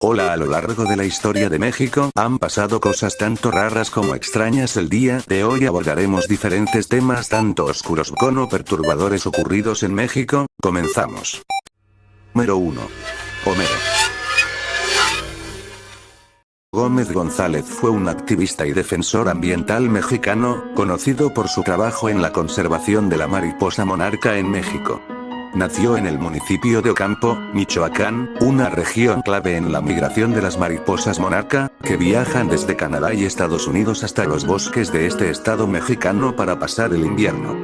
Hola, a lo largo de la historia de México, han pasado cosas tanto raras como extrañas. El día de hoy abordaremos diferentes temas tanto oscuros como perturbadores ocurridos en México. Comenzamos. Número 1. Homero Gómez González fue un activista y defensor ambiental mexicano, conocido por su trabajo en la conservación de la mariposa monarca en México. Nació en el municipio de Ocampo, Michoacán, una región clave en la migración de las mariposas monarca, que viajan desde Canadá y Estados Unidos hasta los bosques de este estado mexicano para pasar el invierno.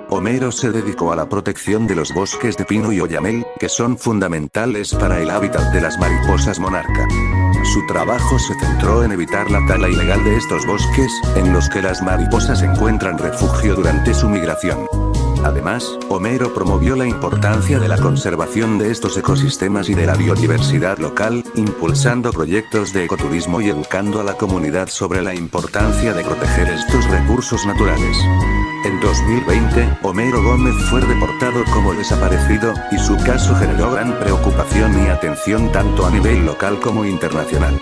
Homero se dedicó a la protección de los bosques de pino y oyamel, que son fundamentales para el hábitat de las mariposas monarca. Su trabajo se centró en evitar la tala ilegal de estos bosques, en los que las mariposas encuentran refugio durante su migración. Además, Homero promovió la importancia de la conservación de estos ecosistemas y de la biodiversidad local, impulsando proyectos de ecoturismo y educando a la comunidad sobre la importancia de proteger estos recursos naturales. En 2020, Homero Gómez fue reportado como desaparecido, y su caso generó gran preocupación y atención tanto a nivel local como internacional.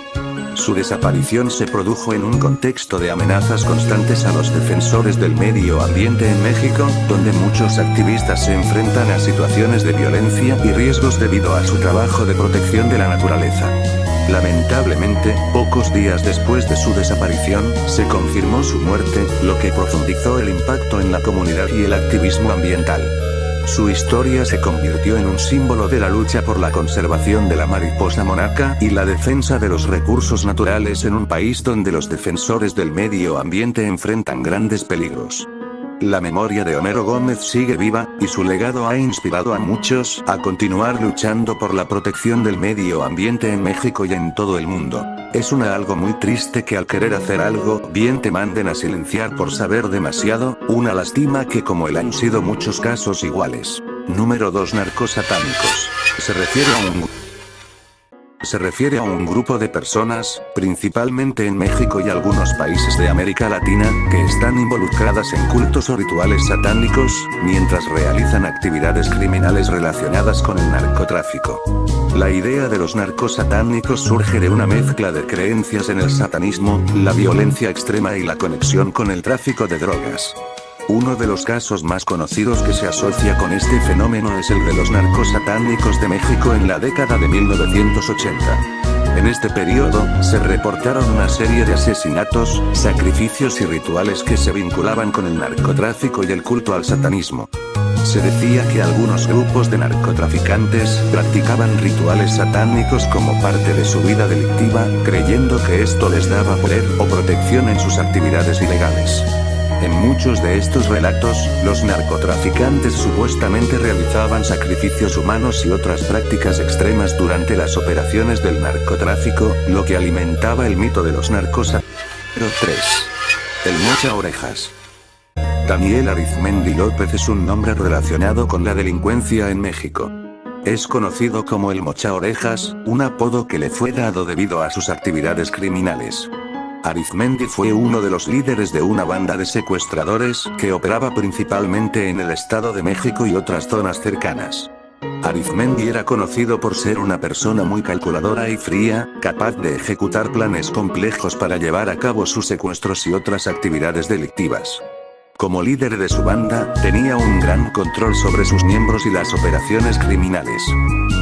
Su desaparición se produjo en un contexto de amenazas constantes a los defensores del medio ambiente en México, donde muchos activistas se enfrentan a situaciones de violencia y riesgos debido a su trabajo de protección de la naturaleza. Lamentablemente, pocos días después de su desaparición, se confirmó su muerte, lo que profundizó el impacto en la comunidad y el activismo ambiental. Su historia se convirtió en un símbolo de la lucha por la conservación de la mariposa monarca y la defensa de los recursos naturales en un país donde los defensores del medio ambiente enfrentan grandes peligros. La memoria de Homero Gómez sigue viva, y su legado ha inspirado a muchos a continuar luchando por la protección del medio ambiente en México y en todo el mundo. Es algo muy triste que al querer hacer algo bien te manden a silenciar por saber demasiado, una lástima que como él han sido muchos casos iguales. Número 2. Narcos satánicos. Se refiere a un grupo de personas, principalmente en México y algunos países de América Latina, que están involucradas en cultos o rituales satánicos, mientras realizan actividades criminales relacionadas con el narcotráfico. La idea de los narcos satánicos surge de una mezcla de creencias en el satanismo, la violencia extrema y la conexión con el tráfico de drogas. Uno de los casos más conocidos que se asocia con este fenómeno es el de los narcos satánicos de México en la década de 1980. En este periodo, se reportaron una serie de asesinatos, sacrificios y rituales que se vinculaban con el narcotráfico y el culto al satanismo. Se decía que algunos grupos de narcotraficantes practicaban rituales satánicos como parte de su vida delictiva, creyendo que esto les daba poder o protección en sus actividades ilegales. En muchos de estos relatos, los narcotraficantes supuestamente realizaban sacrificios humanos y otras prácticas extremas durante las operaciones del narcotráfico, lo que alimentaba el mito de los narcos. Número 3. El mocha orejas. Daniel Arizmendi López es un nombre relacionado con la delincuencia en México. Es conocido como el mocha orejas, un apodo que le fue dado debido a sus actividades criminales. Arizmendi fue uno de los líderes de una banda de secuestradores que operaba principalmente en el Estado de México y otras zonas cercanas. Arizmendi era conocido por ser una persona muy calculadora y fría, capaz de ejecutar planes complejos para llevar a cabo sus secuestros y otras actividades delictivas. Como líder de su banda, tenía un gran control sobre sus miembros y las operaciones criminales.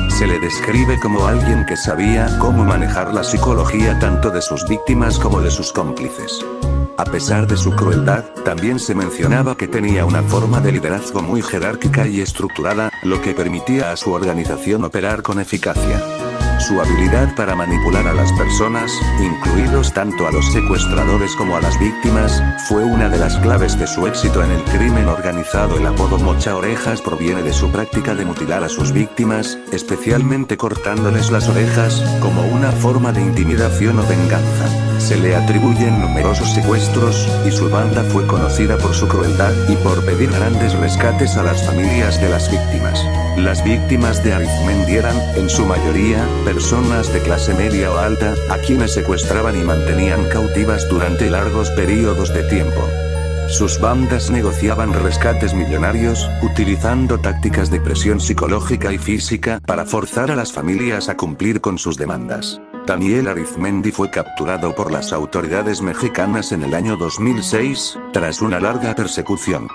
Se le describe como alguien que sabía cómo manejar la psicología tanto de sus víctimas como de sus cómplices. A pesar de su crueldad, también se mencionaba que tenía una forma de liderazgo muy jerárquica y estructurada, lo que permitía a su organización operar con eficacia. Su habilidad para manipular a las personas, incluidos tanto a los secuestradores como a las víctimas, fue una de las claves de su éxito en el crimen organizado. El apodo mocha orejas proviene de su práctica de mutilar a sus víctimas, especialmente cortándoles las orejas, como una forma de intimidación o venganza. Se le atribuyen numerosos secuestros, y su banda fue conocida por su crueldad y por pedir grandes rescates a las familias de las víctimas. Las víctimas de Arizmendi eran, en su mayoría, personas de clase media o alta, a quienes secuestraban y mantenían cautivas durante largos periodos de tiempo. Sus bandas negociaban rescates millonarios, utilizando tácticas de presión psicológica y física para forzar a las familias a cumplir con sus demandas. Daniel Arizmendi fue capturado por las autoridades mexicanas en el año 2006, tras una larga persecución.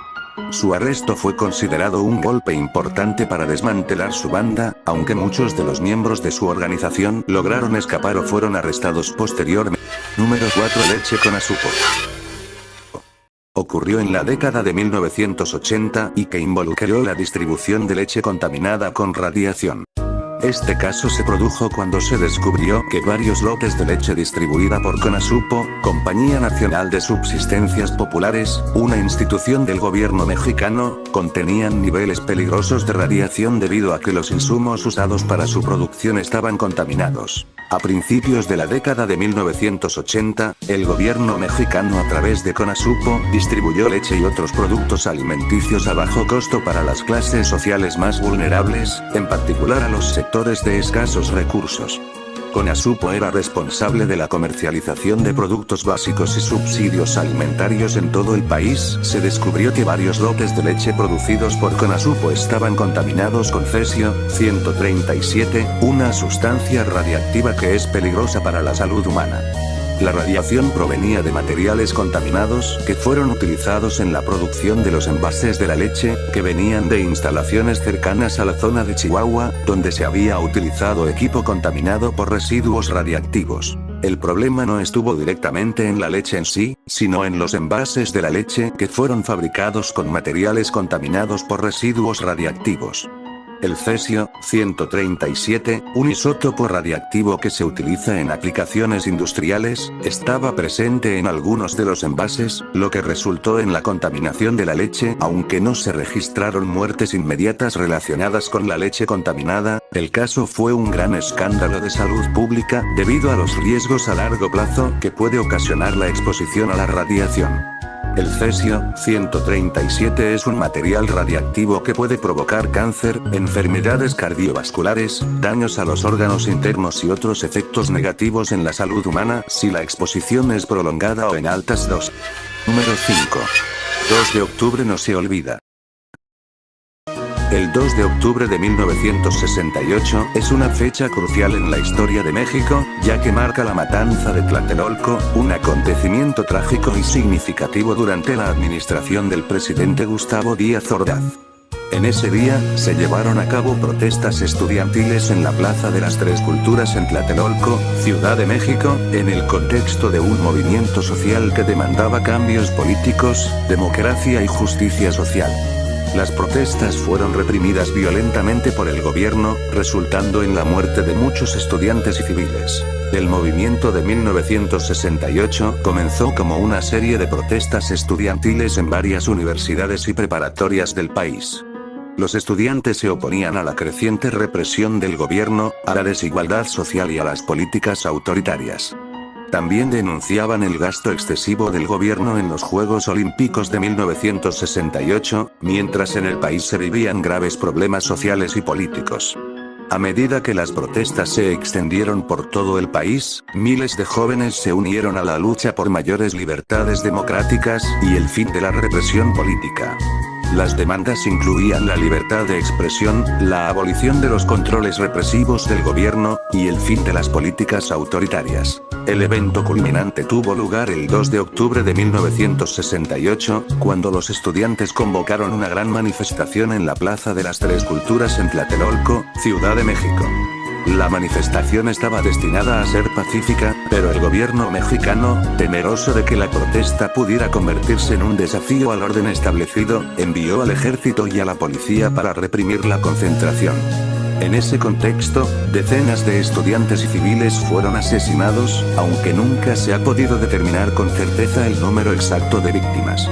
Su arresto fue considerado un golpe importante para desmantelar su banda, aunque muchos de los miembros de su organización lograron escapar o fueron arrestados posteriormente. Número 4. Leche con azúcar. Ocurrió en la década de 1980 y que involucró la distribución de leche contaminada con radiación. Este caso se produjo cuando se descubrió que varios lotes de leche distribuida por Conasupo, Compañía Nacional de Subsistencias Populares, una institución del gobierno mexicano, contenían niveles peligrosos de radiación debido a que los insumos usados para su producción estaban contaminados. A principios de la década de 1980, el gobierno mexicano a través de Conasupo distribuyó leche y otros productos alimenticios a bajo costo para las clases sociales más vulnerables, en particular a los sectores de escasos recursos. Conasupo era responsable de la comercialización de productos básicos y subsidios alimentarios en todo el país. Se descubrió que varios lotes de leche producidos por Conasupo estaban contaminados con cesio-137, una sustancia radiactiva que es peligrosa para la salud humana. La radiación provenía de materiales contaminados que fueron utilizados en la producción de los envases de la leche, que venían de instalaciones cercanas a la zona de Chihuahua, donde se había utilizado equipo contaminado por residuos radiactivos. El problema no estuvo directamente en la leche en sí, sino en los envases de la leche que fueron fabricados con materiales contaminados por residuos radiactivos. El cesio-137, un isótopo radiactivo que se utiliza en aplicaciones industriales, estaba presente en algunos de los envases, lo que resultó en la contaminación de la leche. Aunque no se registraron muertes inmediatas relacionadas con la leche contaminada, el caso fue un gran escándalo de salud pública, debido a los riesgos a largo plazo que puede ocasionar la exposición a la radiación. El cesio-137 es un material radiactivo que puede provocar cáncer, enfermedades cardiovasculares, daños a los órganos internos y otros efectos negativos en la salud humana si la exposición es prolongada o en altas dosis. Número 5. 2 de octubre no se olvida. El 2 de octubre de 1968 es una fecha crucial en la historia de México, ya que marca la matanza de Tlatelolco, un acontecimiento trágico y significativo durante la administración del presidente Gustavo Díaz Ordaz. En ese día, se llevaron a cabo protestas estudiantiles en la Plaza de las Tres Culturas en Tlatelolco, Ciudad de México, en el contexto de un movimiento social que demandaba cambios políticos, democracia y justicia social. Las protestas fueron reprimidas violentamente por el gobierno, resultando en la muerte de muchos estudiantes y civiles. El movimiento de 1968 comenzó como una serie de protestas estudiantiles en varias universidades y preparatorias del país. Los estudiantes se oponían a la creciente represión del gobierno, a la desigualdad social y a las políticas autoritarias. También denunciaban el gasto excesivo del gobierno en los Juegos Olímpicos de 1968, mientras en el país se vivían graves problemas sociales y políticos. A medida que las protestas se extendieron por todo el país, miles de jóvenes se unieron a la lucha por mayores libertades democráticas y el fin de la represión política. Las demandas incluían la libertad de expresión, la abolición de los controles represivos del gobierno, y el fin de las políticas autoritarias. El evento culminante tuvo lugar el 2 de octubre de 1968, cuando los estudiantes convocaron una gran manifestación en la Plaza de las Tres Culturas en Tlatelolco, Ciudad de México. La manifestación estaba destinada a ser pacífica, pero el gobierno mexicano, temeroso de que la protesta pudiera convertirse en un desafío al orden establecido, envió al ejército y a la policía para reprimir la concentración. En ese contexto, decenas de estudiantes y civiles fueron asesinados, aunque nunca se ha podido determinar con certeza el número exacto de víctimas.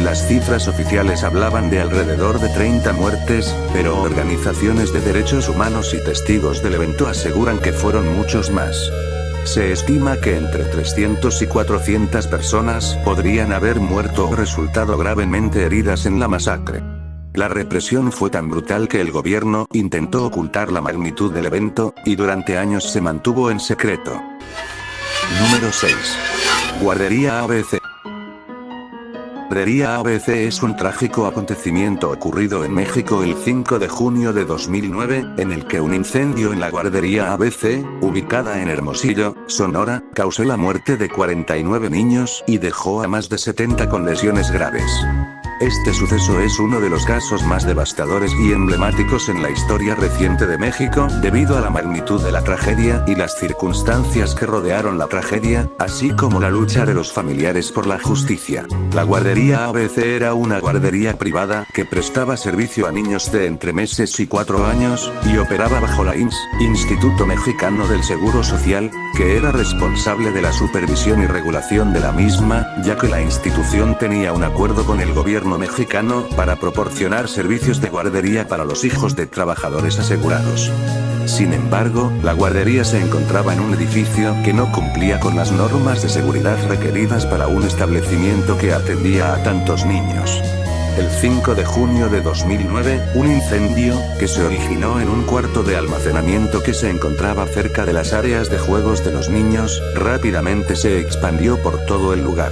Las cifras oficiales hablaban de alrededor de 30 muertes, pero organizaciones de derechos humanos y testigos del evento aseguran que fueron muchos más. Se estima que entre 300 y 400 personas podrían haber muerto o resultado gravemente heridas en la masacre. La represión fue tan brutal que el gobierno intentó ocultar la magnitud del evento, y durante años se mantuvo en secreto. Número 6. Guardería ABC. guardería ABC es un trágico acontecimiento ocurrido en México el 5 de junio de 2009, en el que un incendio en la guardería ABC, ubicada en Hermosillo, Sonora, causó la muerte de 49 niños y dejó a más de 70 con lesiones graves. Este suceso es uno de los casos más devastadores y emblemáticos en la historia reciente de México, debido a la magnitud de la tragedia y las circunstancias que rodearon la tragedia, así como la lucha de los familiares por la justicia. La guardería ABC era una guardería privada que prestaba servicio a niños de entre meses y 4 años, y operaba bajo la IMSS, Instituto Mexicano del Seguro Social, que era responsable de la supervisión y regulación de la misma, ya que la institución tenía un acuerdo con el gobierno mexicano para proporcionar servicios de guardería para los hijos de trabajadores asegurados. Sin embargo, la guardería se encontraba en un edificio que no cumplía con las normas de seguridad requeridas para un establecimiento que atendía a tantos niños. El 5 de junio de 2009, un incendio, que se originó en un cuarto de almacenamiento que se encontraba cerca de las áreas de juegos de los niños, rápidamente se expandió por todo el lugar.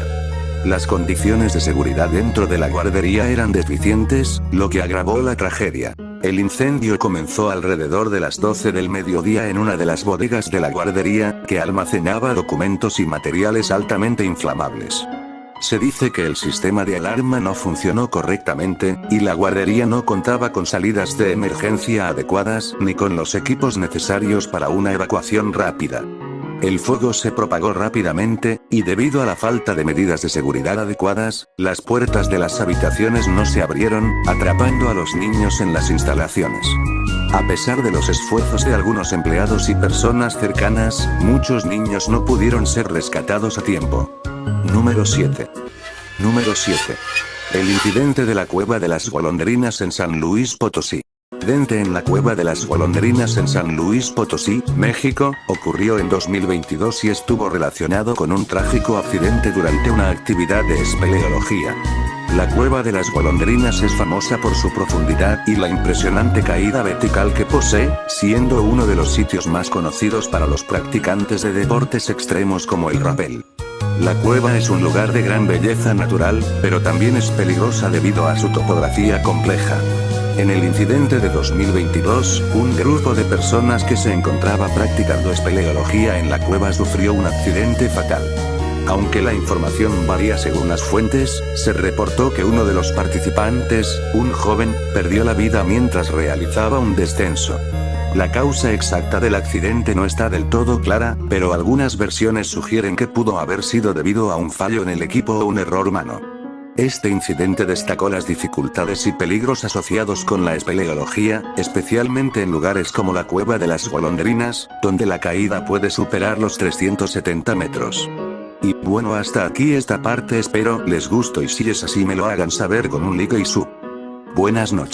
Las condiciones de seguridad dentro de la guardería eran deficientes, lo que agravó la tragedia. El incendio comenzó alrededor de las 12 del mediodía en una de las bodegas de la guardería, que almacenaba documentos y materiales altamente inflamables. Se dice que el sistema de alarma no funcionó correctamente, y la guardería no contaba con salidas de emergencia adecuadas, ni con los equipos necesarios para una evacuación rápida. El fuego se propagó rápidamente, y debido a la falta de medidas de seguridad adecuadas, las puertas de las habitaciones no se abrieron, atrapando a los niños en las instalaciones. A pesar de los esfuerzos de algunos empleados y personas cercanas, muchos niños no pudieron ser rescatados a tiempo. Número 7. Número 7. El incidente de la Cueva de las Golondrinas en San Luis Potosí. El incidente en la Cueva de las Golondrinas en San Luis Potosí, México, ocurrió en 2022 y estuvo relacionado con un trágico accidente durante una actividad de espeleología. La Cueva de las Golondrinas es famosa por su profundidad y la impresionante caída vertical que posee, siendo uno de los sitios más conocidos para los practicantes de deportes extremos como el rappel. La cueva es un lugar de gran belleza natural, pero también es peligrosa debido a su topografía compleja. En el incidente de 2022, un grupo de personas que se encontraba practicando espeleología en la cueva sufrió un accidente fatal. Aunque la información varía según las fuentes, se reportó que uno de los participantes, un joven, perdió la vida mientras realizaba un descenso. La causa exacta del accidente no está del todo clara, pero algunas versiones sugieren que pudo haber sido debido a un fallo en el equipo o un error humano. Este incidente destacó las dificultades y peligros asociados con la espeleología, especialmente en lugares como la Cueva de las Golondrinas, donde la caída puede superar los 370 metros. Y bueno, hasta aquí esta parte, espero les guste y si es así me lo hagan saber con un like y sub. Buenas noches.